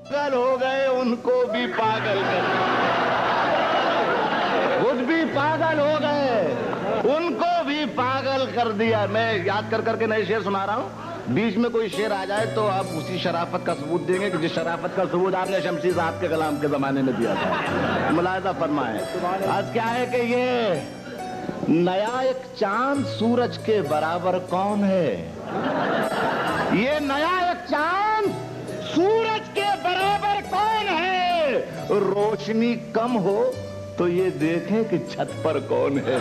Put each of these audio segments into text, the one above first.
पागल हो गए उनको भी पागल कर, खुद भी पागल हो गए उनको भी पागल कर दिया। मैं याद कर करके नए शेर सुना रहा हूँ, बीच में कोई शेर आ जाए तो आप उसी शराफत का सबूत देंगे कि जिस शराफत का सबूत आपने शमशी साहब के कलाम के जमाने में दिया था। मुलाहिजा फरमाएं। आज क्या है कि ये नया एक चांद सूरज के बराबर कौन है, ये नया एक चांद सूरज के बराबर कौन है, रोशनी कम हो तो ये देखें कि छत पर कौन है,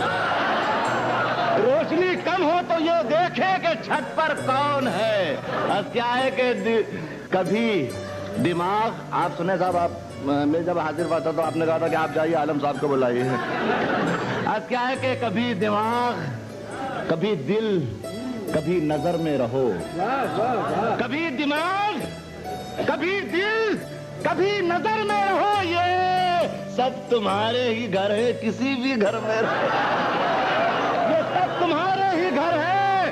रोशनी कम हो तो ये देखें कि छत पर कौन है। अब क्या है कि कभी दिमाग, आप सुने साहब, आप मैं जब हाजिर हुआ था तो आपने कहा था कि आप जाइए आलम साहब को बुलाइए। अब क्या है कि कभी दिमाग, कभी दिल, कभी नजर में रहो, कभी दिमाग, कभी दिल, कभी नजर में रहो, ये सब तुम्हारे ही घर है, किसी भी घर में रहो, ये सब तुम्हारे ही घर है,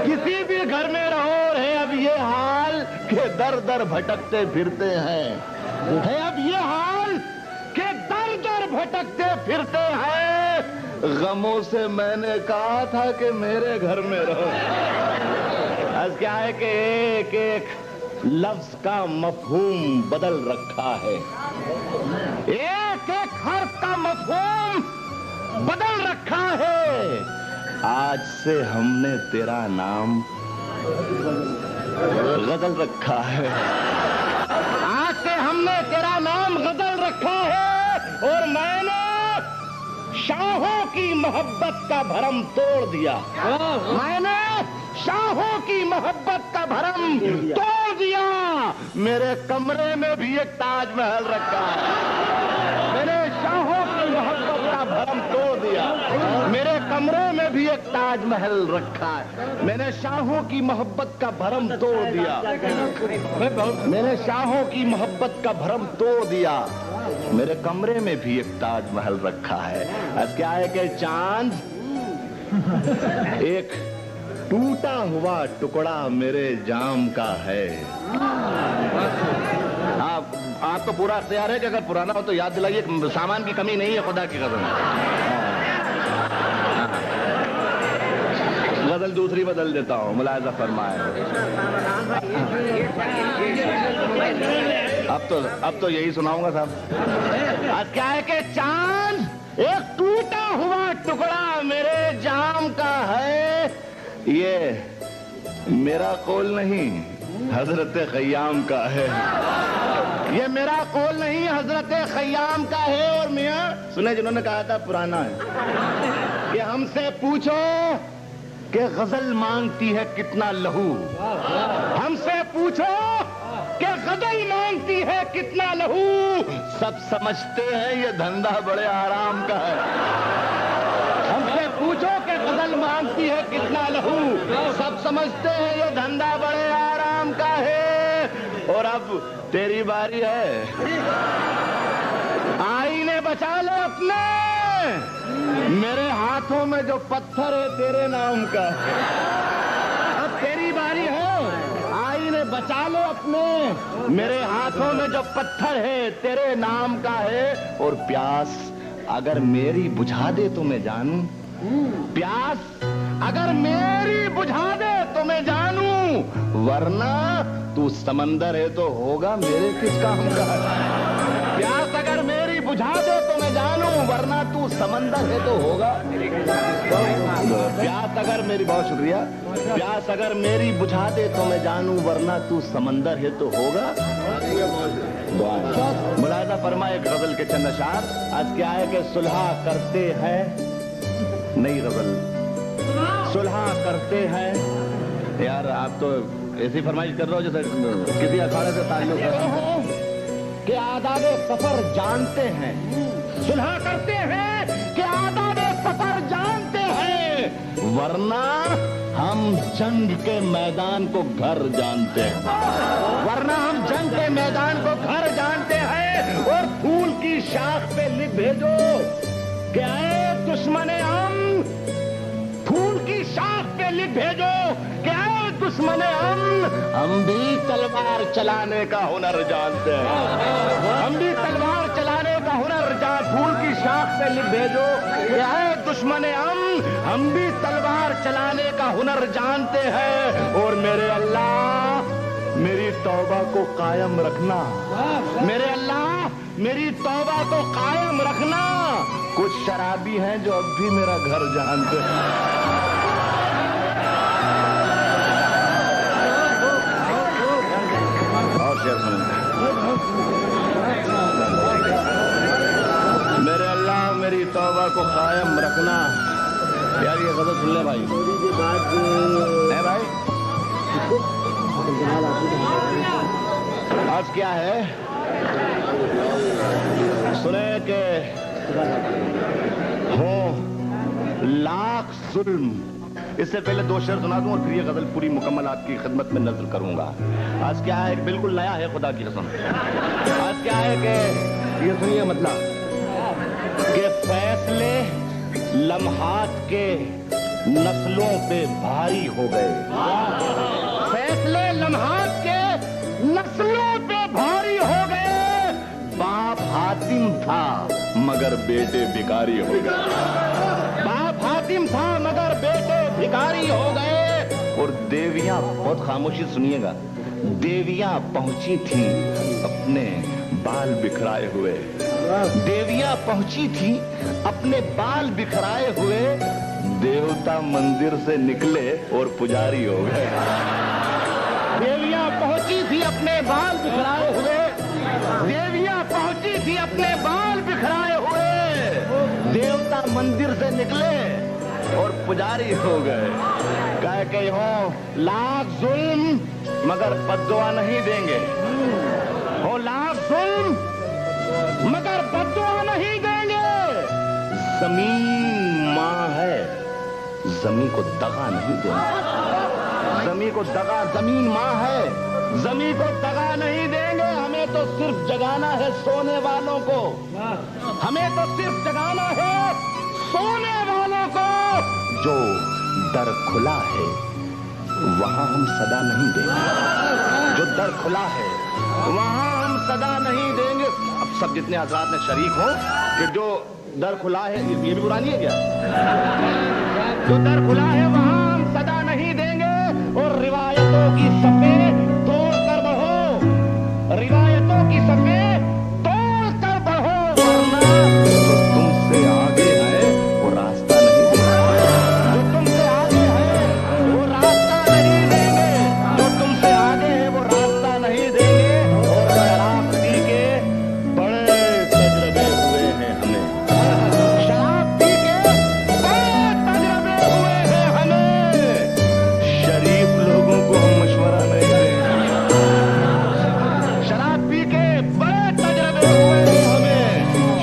किसी भी घर में रहो। है अब ये हाल के दर दर भटकते फिरते हैं, है अब ये हाल के दर दर भटकते फिरते हैं, गमों से मैंने कहा था कि मेरे घर में रहो। आज क्या है कि एक एक लफ्ज का मफहूम बदल रखा है, एक एक हर्फ का मफहूम बदल रखा है। आज से हमने तेरा नाम गजल रखा है, आज से हमने तेरा नाम गजल रखा है, और मैंने शाहों की मोहब्बत का भरम तोड़ दिया, मैंने शाहों की मोहब्बत का भरम तोड़ दिया। मेरे कमरे में भी एक ताजमहल रखा है, मैंने शाहों की मोहब्बत का भरम तोड़ दिया, मेरे कमरे में भी एक ताजमहल रखा है, मैंने शाहों की मोहब्बत का भरम तोड़ दिया, मैंने शाहों की मोहब्बत का भरम तोड़ दिया, मेरे कमरे में भी एक ताजमहल रखा है। अब क्या है कि चांद एक टूटा हुआ टुकड़ा मेरे जाम का है। आप तो पूरा तैयार है कि अगर पुराना हो तो याद दिलाइए, सामान की कमी नहीं है, खुदा की कसम। गजल दूसरी बदल देता हूँ, मुलाहिजा फरमाए। अब तो यही सुनाऊंगा साहब। आज क्या है कि चांद एक टूटा हुआ टुकड़ा मेरे जाम का है, ये मेरा कौल नहीं हजरत खय्याम का है, ये मेरा कौल नहीं हजरत खय्याम का है। और मियां सुने, जिन्होंने कहा था पुराना है कि हमसे पूछो कि गजल मांगती है कितना लहू, हमसे पूछो कि गजल मांगती है कितना लहू, सब समझते हैं ये धंधा बड़े आराम का है। हमसे पूछो कि गजल मांगती है कितना लहू, सब समझते हैं ये धंधा बड़े आराम का है। और अब तेरी बारी है, आईने बचा ले अपने, मेरे हाथों में जो पत्थर है तेरे नाम का। अब तेरी बारी है, आईने बचा ले अपने, मेरे हाथों में जो पत्थर है तेरे नाम का है। और प्यास अगर मेरी बुझा दे तो मैं जानूं, प्यास अगर मेरी बुझा दे तो मैं जानूं, वरना तू समंदर है तो होगा मेरे किस काम का। प्यास अगर मेरी बुझा दे तो मैं जानूं, वरना तू समंदर है तो होगा। प्यास अगर मेरी, बहुत शुक्रिया, प्यास अगर मेरी बुझा दे तो मैं जानूं, वरना तू समंदर है तो होगा। मुलाहिजा फरमा एक गजल के चंद अशार। आज क्या है कि सुलह करते हैं, नई गजल, सुलह करते हैं। यार आप तो ऐसी फरमाइश कर रहे हो जैसे किसी अखाड़े से ताल्लुक है। कि आदाबे सफर जानते हैं, सुलह करते हैं कि आदाबे सफर जानते हैं, वरना हम जंग के मैदान को घर जानते हैं, वरना हम जंग के मैदान को घर जानते हैं। और फूल की शाख पे लिख भेजो कि ऐ दुश्मने हम, फूल की शाख पे लिख भेजो कि ऐ दुश्मन हम भी तलवार चलाने का हुनर जानते हैं। हम भी तलवार चलाने का हुनर फूल की शाख पे लिख भेजो, ये है दुश्मन हम भी तलवार चलाने का हुनर जानते हैं। और मेरे अल्लाह मेरी तौबा को कायम रखना, मेरे अल्लाह मेरी तौबा को कायम रखना। कुछ शराबी हैं जो अब भी मेरा घर जानते हैं। और शेर सुनें। मेरे अल्लाह मेरी तौबा को कायम रखना। यार ये गजल सुन ले भाई, है भाई। आज क्या है सुने के हो लाख जुल्म। इससे पहले दो शेर सुना दूं और फिर ये गजल पूरी मुकम्मल आपकी खिदमत में नजर करूंगा। आज क्या है, बिल्कुल नया है, खुदा की कसम। आज क्या है कि ये सुनिए मतलब कि फैसले लम्हात के नस्लों पे भारी हो गए। फैसले लम्हात के नस्लों पे भारी हो गए। बाप हातिम था मगर बेटे भिखारी हो गए। बाप हातिम था मगर बेटे भिखारी हो गए। और देवियां, बहुत खामोशी सुनिएगा, देवियां पहुंची थी अपने बाल बिखराए हुए। देवियां पहुंची थी अपने बाल बिखराए हुए। देवता मंदिर से निकले और पुजारी हो गए। देवियां पहुंची थी अपने बाल बिखराए हुए। देवियां पहुंची थी अपने बाल बिखराए हुए। देवता मंदिर से निकले और पुजारी हो गए। कह के हो लाख जुल्म मगर बद्दुआ नहीं देंगे। हो लाख जुल्म मगर बद्दुआ नहीं देंगे। जमीन मां है, जमीन को दगा नहीं देंगे। जमीन को दगा, जमीन मां है, जमीन को दगा नहीं देंगे। हमें तो सिर्फ जगाना है सोने वालों को। हमें तो सिर्फ जगाना है सोने वालों को। जो दर खुला है वहां हम सदा नहीं देंगे। जो दर खुला है वहां हम सदा नहीं देंगे। अब सब जितने हजरात में शरीक हो कि जो दर खुला है, ये भी पुरानी है क्या? जो दर खुला है वहां हम सदा नहीं देंगे। और रिवायतों की सफे तोड़ कर बढ़ो, रिवायतों की सफे तोड़ कर बढ़ो, वरना जो तुमसे आगे है वो रास्ता नहीं देंगे। जो तुमसे आगे है वो रास्ता नहीं देंगे। जो तुमसे आगे है वो रास्ता नहीं देंगे। और शराब पी के बड़े तजरबे हुए हैं हमें। शराब पी के बड़े तजरबे हुए हैं हमें। शरीफ लोगों को हम मशवरा नहीं देंगे। शराब पी के बड़े तजरबे हुए हैं हमें।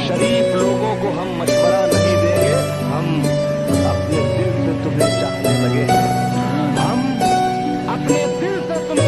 शरीफ लोगों को हम मशवरा नहीं देंगे। हम अपने दिल से तुम्हें चाहने लगे। हम अपने दिल से तुम्हें